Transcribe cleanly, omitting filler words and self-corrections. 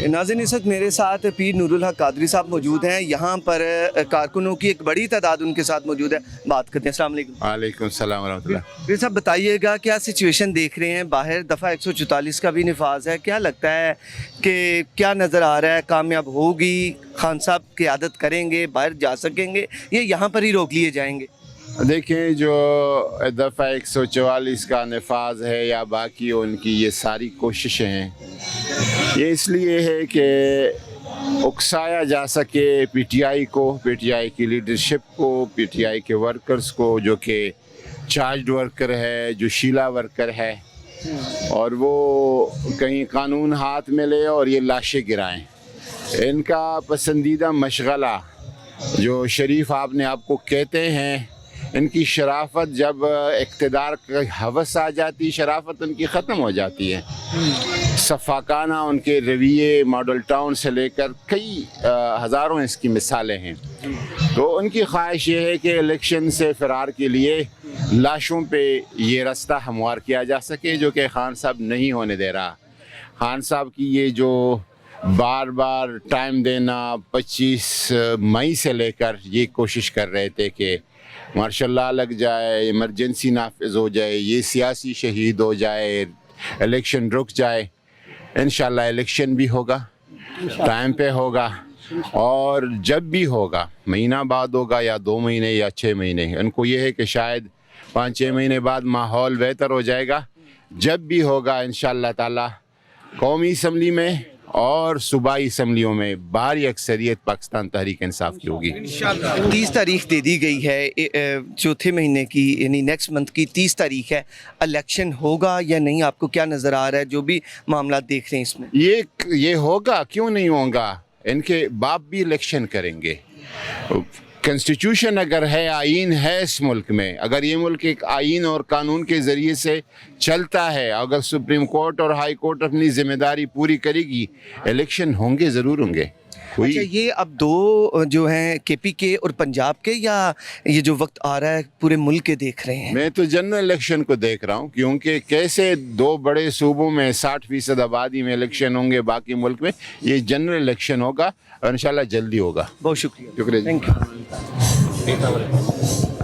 ناظرین اس وقت میرے ساتھ پیر نور الحق قادری صاحب موجود ہیں. یہاں پر کارکنوں کی ایک بڑی تعداد ان کے ساتھ موجود ہے. بات کرتے ہیں. السلام علیکم. وعلیکم السلام ورحمۃ اللہ. پیر صاحب بتائیے گا کیا سچویشن دیکھ رہے ہیں؟ باہر دفعہ 144 کا بھی نفاذ ہے. کیا لگتا ہے کہ کیا نظر آ رہا ہے؟ کامیاب ہوگی؟ خان صاحب قیادت کریں گے؟ باہر جا سکیں گے یا یہاں پر ہی روک لیے جائیں گے؟ دیکھیں جو دفعہ 144 کا نفاذ ہے یا باقی ان کی یہ ساری کوششیں ہیں، یہ اس لیے ہے کہ اکسایا جا سکے پی ٹی آئی کو، پی ٹی آئی کی لیڈرشپ کو، پی ٹی آئی کے ورکرز کو، جو کہ چارجڈ ورکر ہے، جو شیلا ورکر ہے، اور وہ کہیں قانون ہاتھ میں لے اور یہ لاشیں گرائیں. ان کا پسندیدہ مشغلہ جو شریف آپ نے آپ کو کہتے ہیں، ان کی شرافت جب اقتدار کا ہوس آ جاتی، شرافت ان کی ختم ہو جاتی ہے. صفاقانہ ان کے رویے ماڈل ٹاؤن سے لے کر کئی ہزاروں اس کی مثالیں ہیں. تو ان کی خواہش یہ ہے کہ الیکشن سے فرار کے لیے لاشوں پہ یہ راستہ ہموار کیا جا سکے، جو کہ خان صاحب نہیں ہونے دے رہا. خان صاحب کی یہ جو بار بار ٹائم دینا، 25 مئی سے لے کر یہ کوشش کر رہے تھے کہ مارشل لا لگ جائے، ایمرجنسی نافذ ہو جائے، یہ سیاسی شہید ہو جائے، الیکشن رک جائے. انشاءاللہ الیکشن بھی ہوگا، ٹائم پہ ہوگا، اور جب بھی ہوگا، مہینہ بعد ہوگا یا 2 مہینے یا 6 مہینے. ان کو یہ ہے کہ شاید 5-6 مہینے بعد ماحول بہتر ہو جائے گا. جب بھی ہوگا انشاءاللہ تعالی قومی اسمبلی میں اور صوبائی اسمبلیوں میں بھاری اکثریت پاکستان تحریک انصاف کی ہوگی. 30 تاریخ دے دی گئی ہے چوتھے مہینے کی، یعنی نیکسٹ منتھ کی 30 تاریخ ہے. الیکشن ہوگا یا نہیں؟ آپ کو کیا نظر آ رہا ہے جو بھی معاملات دیکھ رہے ہیں اس میں؟ یہ ہوگا، کیوں نہیں ہوگا؟ ان کے باپ بھی الیکشن کریں گے. کنسٹیٹیوشن اگر ہے، آئین ہے اس ملک میں، اگر یہ ملک ایک آئین اور قانون کے ذریعے سے چلتا ہے، اگر سپریم کورٹ اور ہائی کورٹ اپنی ذمہ داری پوری کرے گی، الیکشن ہوں گے، ضرور ہوں گے. اچھا، یہ اب 2 جو ہیں کے پی کے اور پنجاب کے، یا یہ جو وقت آ رہا ہے پورے ملک کے دیکھ رہے ہیں؟ میں تو جنرل الیکشن کو دیکھ رہا ہوں، کیونکہ کیسے 2 بڑے صوبوں میں 60% آبادی میں الیکشن ہوں گے، باقی ملک میں یہ جنرل الیکشن ہوگا اور انشاءاللہ جلدی ہوگا. بہت شکریہ. شکریہ. Thank you.